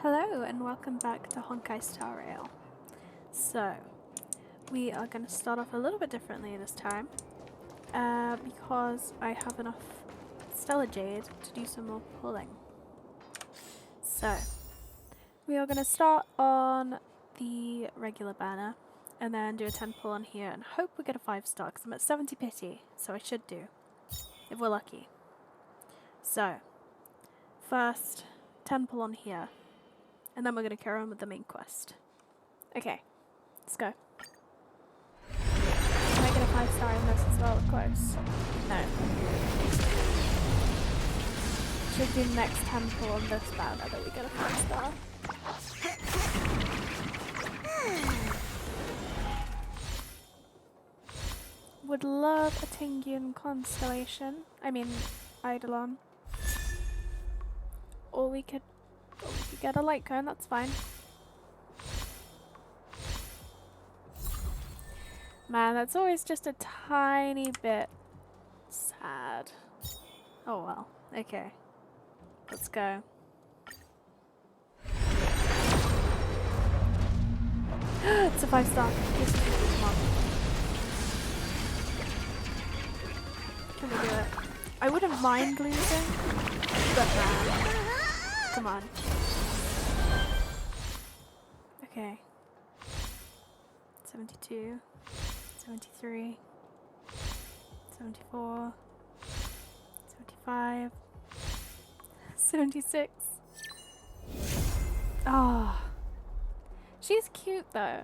Hello and welcome back to Honkai Star Rail. So, we are going to start off a little bit differently this time because I have enough Stellar Jade to do some more pulling. So, we are going to start on the regular banner and then do a 10 pull on here and hope we get a 5-star because I'm at 70 pity, so I should do, if we're lucky. So, first 10 pull on here. And then we're going to carry on with the main quest. Okay, let's go. Can I get a 5-star in this as well, of course? No. Should do next 10 pull on this banner that we get a 5-star. Would love a Tingyun constellation. I mean, Eidolon. Or we could get a light cone, that's fine. Man, that's always just a tiny bit sad. Oh well, okay. Let's go. It's a 5-star. Yes, come on. Can we do it? I wouldn't mind losing, but come on. Okay. 72, 73, 74, 75, 76. Oh. She's cute though.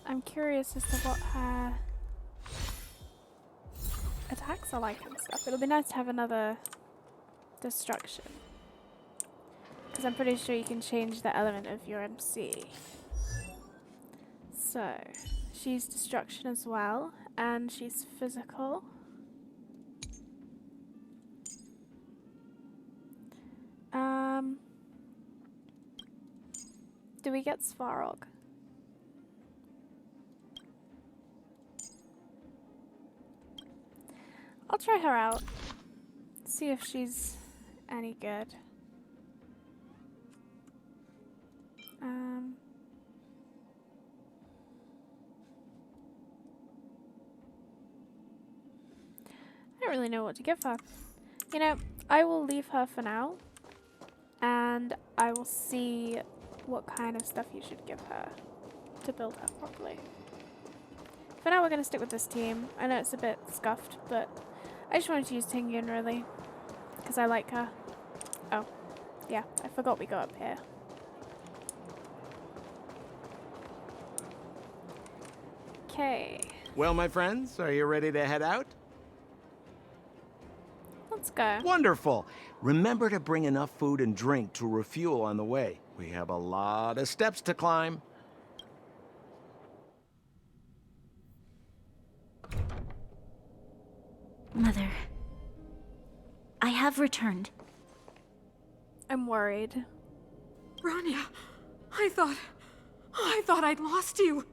I'm curious as to what her attacks are like and stuff. It'll be nice to have another destruction. Because I'm pretty sure you can change the element of your MC. So, she's destruction as well, and she's physical. Do we get Svarog? I'll try her out. See if she's any good. I don't really know what to give her. You know, I will leave her for now, and I will see what kind of stuff you should give her to build her properly. For now, we're going to stick with this team. I know it's a bit scuffed, but I just wanted to use Tingyun really, because I like her. Oh, yeah, I forgot we go up here. Okay. Well, my friends, are you ready to head out? Let's go. Wonderful. Remember to bring enough food and drink to refuel on the way. We have a lot of steps to climb. Mother, I have returned. I'm worried. Rania, I thought I'd lost you.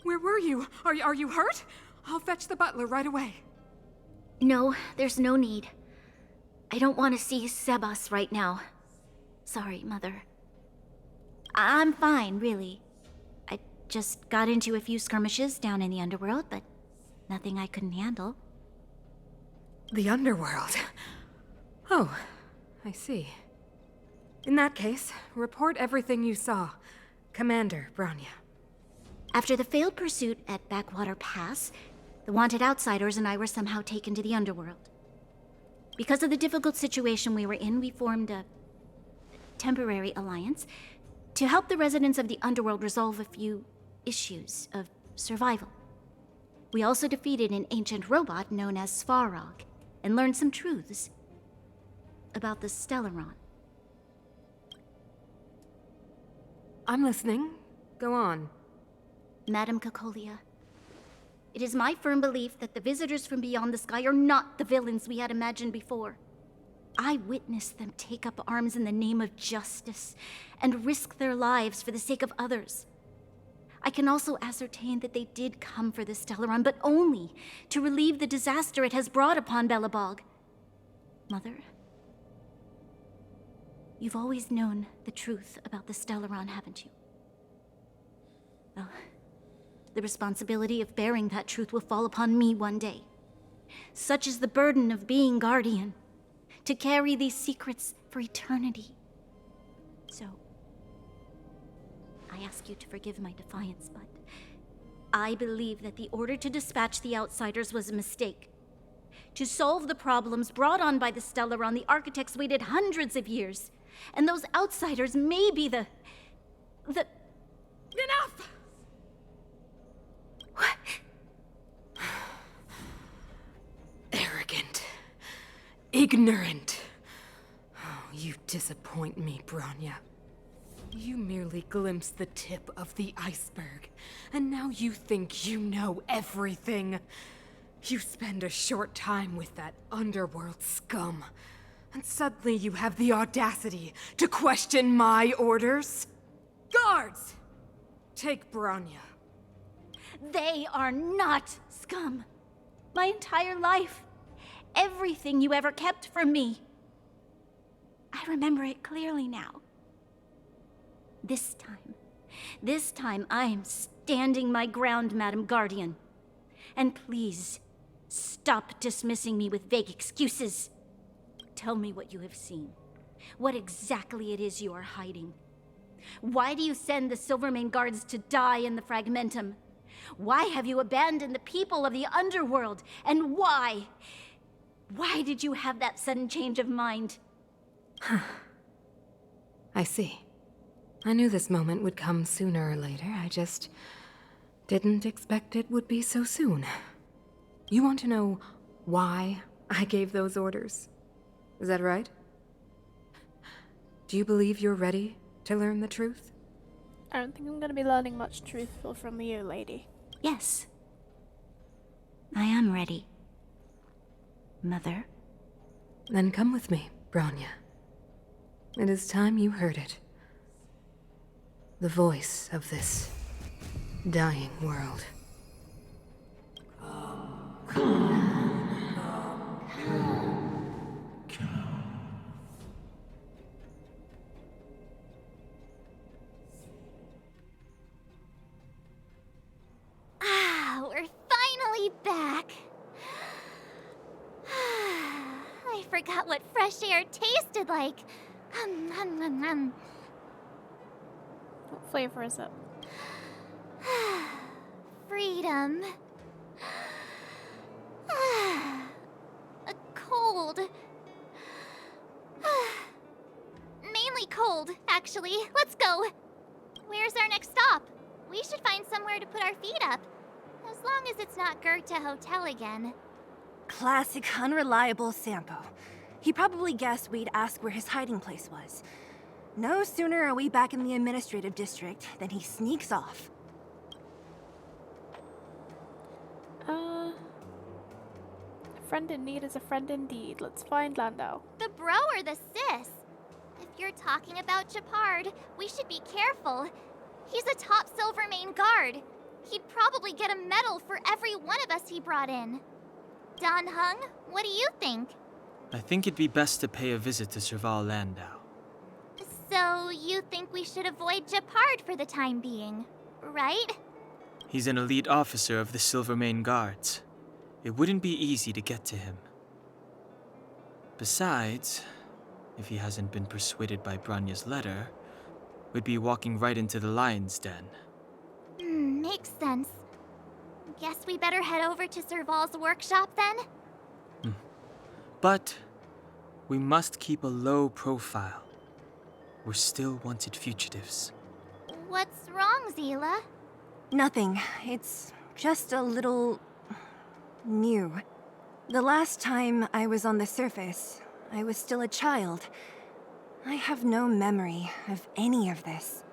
Where were you? Are you hurt? I'll fetch the butler right away. No, there's no need. I don't want to see Sebas right now. Sorry, Mother. I'm fine, really. I just got into a few skirmishes down in the underworld, but nothing I couldn't handle. The underworld. Oh, I see. In that case, report everything you saw. Commander Brownia. After the failed pursuit at Backwater Pass, the wanted outsiders and I were somehow taken to the underworld. Because of the difficult situation we were in, we formed a temporary alliance to help the residents of the underworld resolve a few issues of survival. We also defeated an ancient robot known as Svarog and learned some truths about the Stellaron. I'm listening. Go on. Madam Cocolia, it is my firm belief that the visitors from beyond the sky are not the villains we had imagined before. I witnessed them take up arms in the name of justice and risk their lives for the sake of others. I can also ascertain that they did come for the Stellaron, but only to relieve the disaster it has brought upon Belobog. Mother, You've always known the truth about the Stellaron, haven't you? Well, the responsibility of bearing that truth will fall upon me one day. Such is the burden of being Guardian, to carry these secrets for eternity. So, I ask you to forgive my defiance, but I believe that the order to dispatch the Outsiders was a mistake. To solve the problems brought on by the Stellaron, the architects waited hundreds of years. And those Outsiders may be the... Enough! What? Arrogant. Ignorant. Oh, you disappoint me, Bronya. You merely glimpsed the tip of the iceberg, and now you think you know everything. You spend a short time with that underworld scum, and suddenly you have the audacity to question my orders? Guards! Take Bronya. They are not scum. My entire life, everything you ever kept from me. I remember it clearly now. This time I am standing my ground, Madam Guardian. And please, stop dismissing me with vague excuses. Tell me what you have seen. What exactly it is you are hiding. Why do you send the Silvermane guards to die in the Fragmentum? Why have you abandoned the people of the underworld? And why? Why did you have that sudden change of mind? I see. I knew this moment would come sooner or later. I just didn't expect it would be so soon. You want to know why I gave those orders? Is that right? Do you believe you're ready to learn the truth? I don't think I'm going to be learning much truthful from you, lady. Yes. I am ready. Mother. Then come with me, Bronya. It is time you heard it. The voice of this dying world. Ah, we're finally back. I forgot what fresh air tasted like. What flavor is it? Freedom. Cold. Mainly cold, actually. Let's go. Where's our next stop? We should find somewhere to put our feet up. As long as it's not Goethe Hotel again. Classic unreliable Sampo. He probably guessed we'd ask where his hiding place was. No sooner are we back in the administrative district than he sneaks off. A friend in need is a friend indeed. Let's find Landau. The bro or the sis? If you're talking about Japard, we should be careful. He's a top Silvermane guard. He'd probably get a medal for every one of us he brought in. Dan Hung, what do you think? I think it'd be best to pay a visit to serval Landau. So you think we should avoid Japard for the time being, right? He's an elite officer of the Silvermane Guards. It wouldn't be easy to get to him. Besides, if he hasn't been persuaded by Branya's letter, we'd be walking right into the lion's den. Makes sense. Guess we better head over to Serval's workshop then? But we must keep a low profile. We're still wanted fugitives. What's wrong, Zila? Nothing. It's just a little... new. The last time I was on the surface, I was still a child. I have no memory of any of this.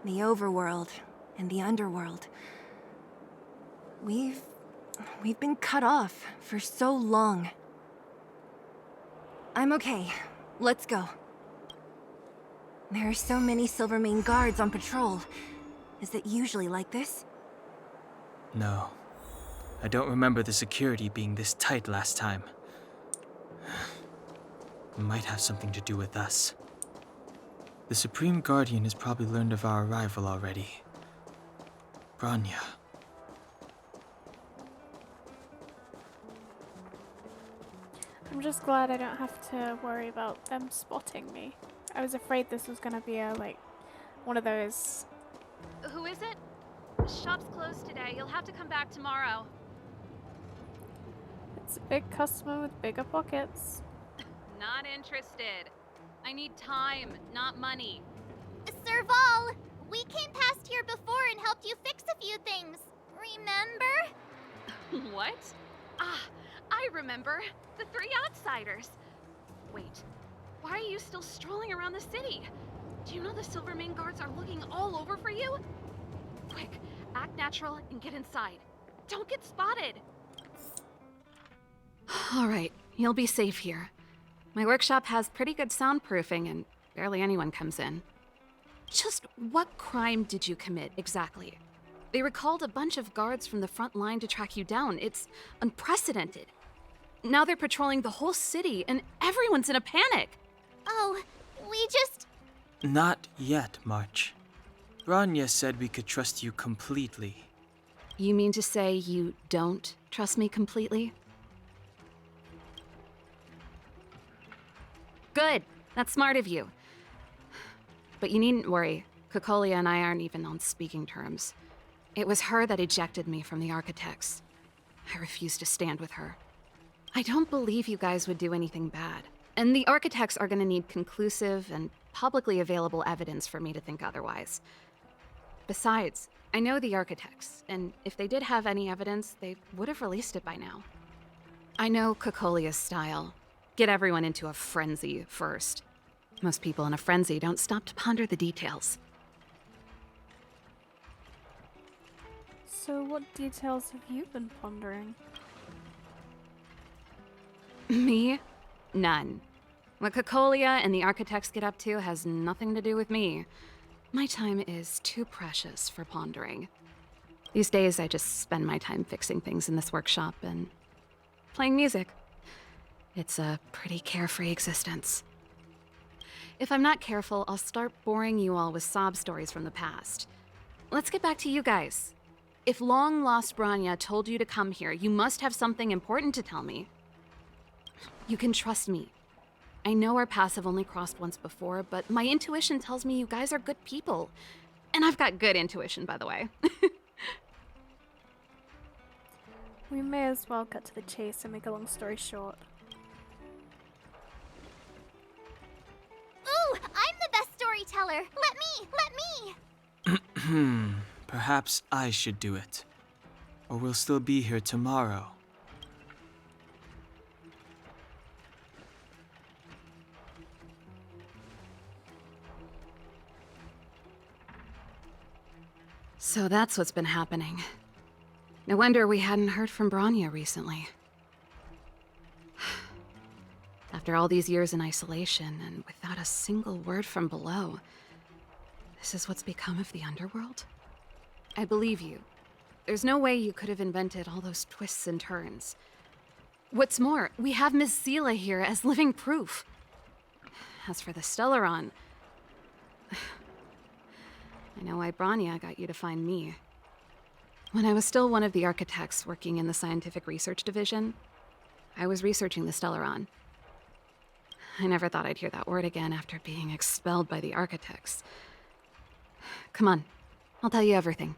The overworld and the underworld. We've been cut off for so long. I'm okay. Let's go. There are so many Silvermane guards on patrol. Is it usually like this? No. I don't remember the security being this tight last time. might have something to do with us. The Supreme Guardian has probably learned of our arrival already. Bronya. I'm just glad I don't have to worry about them spotting me. I was afraid this was gonna be a, one of those... Who is it? Shop's closed today. You'll have to come back tomorrow. It's a big customer with bigger pockets. Not interested. I need time, not money. Serval, we came past here before and helped you fix a few things. Remember? What? Ah, I remember. The 3 outsiders. Wait, why are you still strolling around the city? Do you know the Silvermane guards are looking all over for you? Quick, act natural and get inside. Don't get spotted. All right, you'll be safe here. My workshop has pretty good soundproofing and barely anyone comes in. Just what crime did you commit exactly? They recalled a bunch of guards from the front line to track you down. It's unprecedented. Now they're patrolling the whole city and everyone's in a panic. Oh, we just... Not yet, March. Bronya said we could trust you completely. You mean to say you don't trust me completely? Good. That's smart of you. But you needn't worry. Kokolia and I aren't even on speaking terms. It was her that ejected me from the Architects. I refused to stand with her. I don't believe you guys would do anything bad. And the Architects are gonna need conclusive and publicly available evidence for me to think otherwise. Besides, I know the Architects, and if they did have any evidence, they would have released it by now. I know Kokolia's style. Get everyone into a frenzy first. Most people in a frenzy don't stop to ponder the details. So what details have you been pondering? Me? None. What Kokolia and the Architects get up to has nothing to do with me. My time is too precious for pondering. These days, I just spend my time fixing things in this workshop and playing music. It's a pretty carefree existence. If I'm not careful, I'll start boring you all with sob stories from the past. Let's get back to you guys. If long-lost Bronya told you to come here, you must have something important to tell me. You can trust me. I know our paths have only crossed once before, but my intuition tells me you guys are good people. And I've got good intuition, by the way. We may as well cut to the chase and make a long story short. Ooh, I'm the best storyteller. Let me. Perhaps I should do it. Or we'll still be here tomorrow. So that's what's been happening. No wonder we hadn't heard from Bronya recently. After all these years in isolation and without a single word from below, this is what's become of the underworld? I believe you. There's no way you could have invented all those twists and turns. What's more, we have Miss Seela here as living proof. As for the Stellaron, I know why Bronya got you to find me. When I was still one of the Architects working in the Scientific Research Division, I was researching the Stellaron. I never thought I'd hear that word again after being expelled by the Architects. Come on, I'll tell you everything.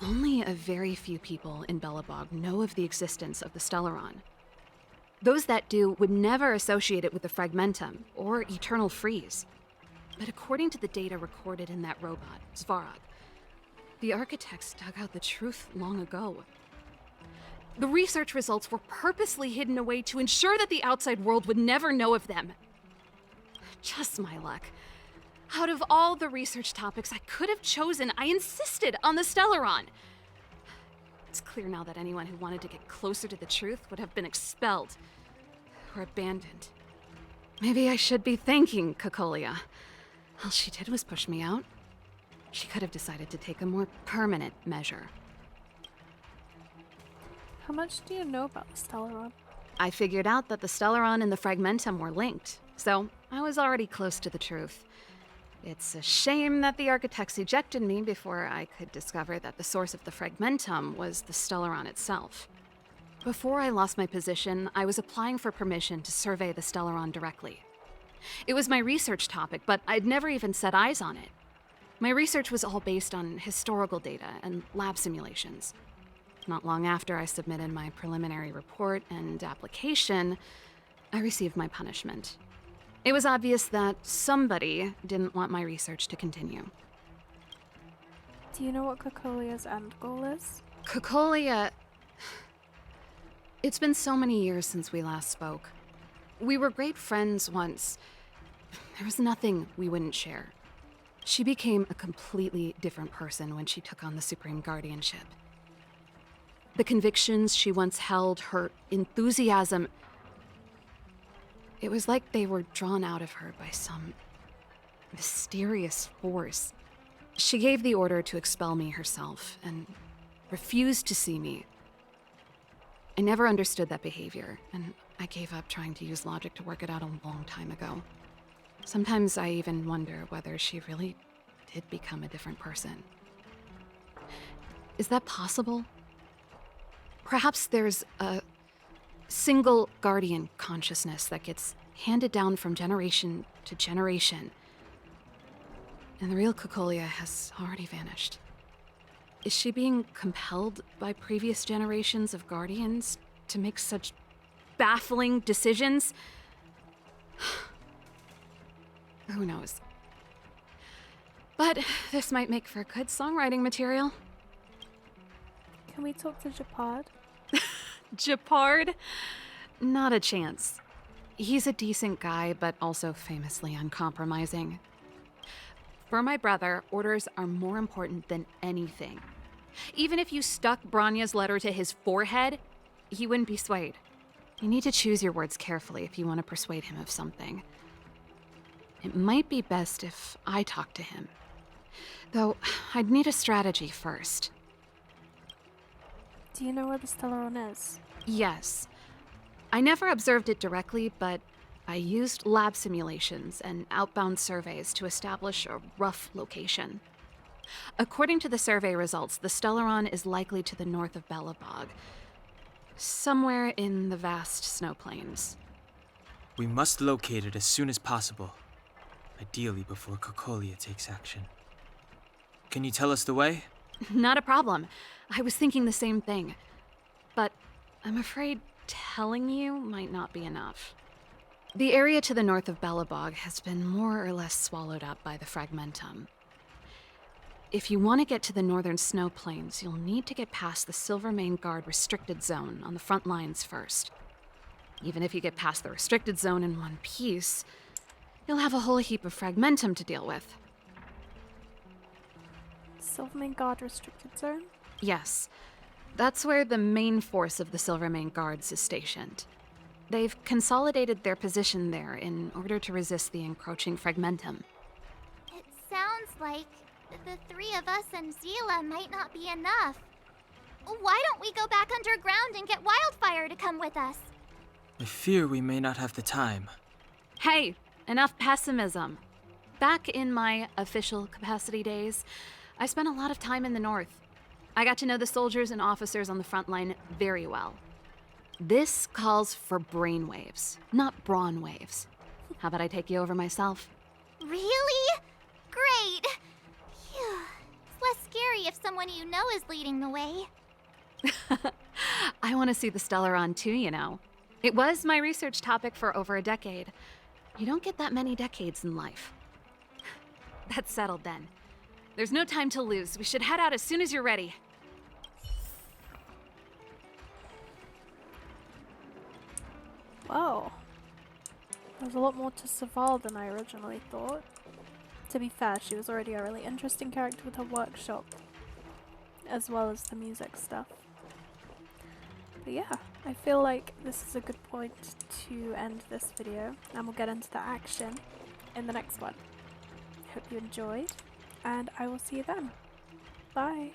Only a very few people in Belobog know of the existence of the Stellaron. Those that do would never associate it with the Fragmentum or Eternal Freeze. But according to the data recorded in that robot, Svarog, the Architects dug out the truth long ago. The research results were purposely hidden away to ensure that the outside world would never know of them. Just my luck. Out of all the research topics I could have chosen, I insisted on the Stellaron. It's clear now that anyone who wanted to get closer to the truth would have been expelled or abandoned. Maybe I should be thanking Kokolia. All she did was push me out. She could have decided to take a more permanent measure. How much do you know about the Stellaron? I figured out that the Stellaron and the Fragmentum were linked, so I was already close to the truth. It's a shame that the architects ejected me before I could discover that the source of the Fragmentum was the Stellaron itself. Before I lost my position, I was applying for permission to survey the Stellaron directly. It was my research topic, but I'd never even set eyes on it. My research was all based on historical data and lab simulations. Not long after I submitted my preliminary report and application, I received my punishment. It was obvious that somebody didn't want my research to continue. Do you know what Cocolia's end goal is? Cocolia... It's been so many years since we last spoke. We were great friends once. There was nothing we wouldn't share. She became a completely different person when she took on the Supreme Guardianship. The convictions she once held, her enthusiasm... It was like they were drawn out of her by some mysterious force. She gave the order to expel me herself and refused to see me. I never understood that behavior, and I gave up trying to use logic to work it out a long time ago. Sometimes I even wonder whether she really did become a different person. Is that possible? Perhaps there's a single guardian consciousness that gets handed down from generation to generation, and the real Cocolia has already vanished. Is she being compelled by previous generations of guardians to make such baffling decisions? Who knows? But this might make for good songwriting material. Can we talk to Japard? Japard? Not a chance. He's a decent guy, but also famously uncompromising. For my brother, orders are more important than anything. Even if you stuck Branya's letter to his forehead, he wouldn't be swayed. You need to choose your words carefully if you want to persuade him of something. It might be best if I talk to him. Though, I'd need a strategy first. Do you know where the Stellaron is? Yes. I never observed it directly, but I used lab simulations and outbound surveys to establish a rough location. According to the survey results, the Stellaron is likely to the north of Belobog, somewhere in the vast snow plains. We must locate it as soon as possible, ideally before Cocolia takes action. Can you tell us the way? Not a problem. I was thinking the same thing. But I'm afraid telling you might not be enough. The area to the north of Belobog has been more or less swallowed up by the Fragmentum. If you want to get to the northern snow plains, you'll need to get past the Silvermane Guard restricted zone on the front lines first. Even if you get past the restricted zone in one piece, you'll have a whole heap of Fragmentum to deal with. Silvermane Guard restricted zone? Yes. That's where the main force of the Silvermane Guards is stationed. They've consolidated their position there in order to resist the encroaching Fragmentum. It sounds like the three of us and Zila might not be enough. Why don't we go back underground and get Wildfire to come with us? I fear we may not have the time. Hey, enough pessimism. Back in my official capacity days, I spent a lot of time in the north. I got to know the soldiers and officers on the front line very well. This calls for brainwaves, not brawn waves. How about I take you over myself? Really? Great! Phew. It's less scary if someone you know is leading the way. I want to see the Stellaron too, you know. It was my research topic for over a decade. You don't get that many decades in life. That's settled then. There's no time to lose. We should head out as soon as you're ready. Wow. There's a lot more to serval than I originally thought. To be fair, she was already a really interesting character with her workshop, as well as the music stuff. But yeah, I feel like this is a good point to end this video, and we'll get into the action in the next one. Hope you enjoyed, and I will see you then. Bye!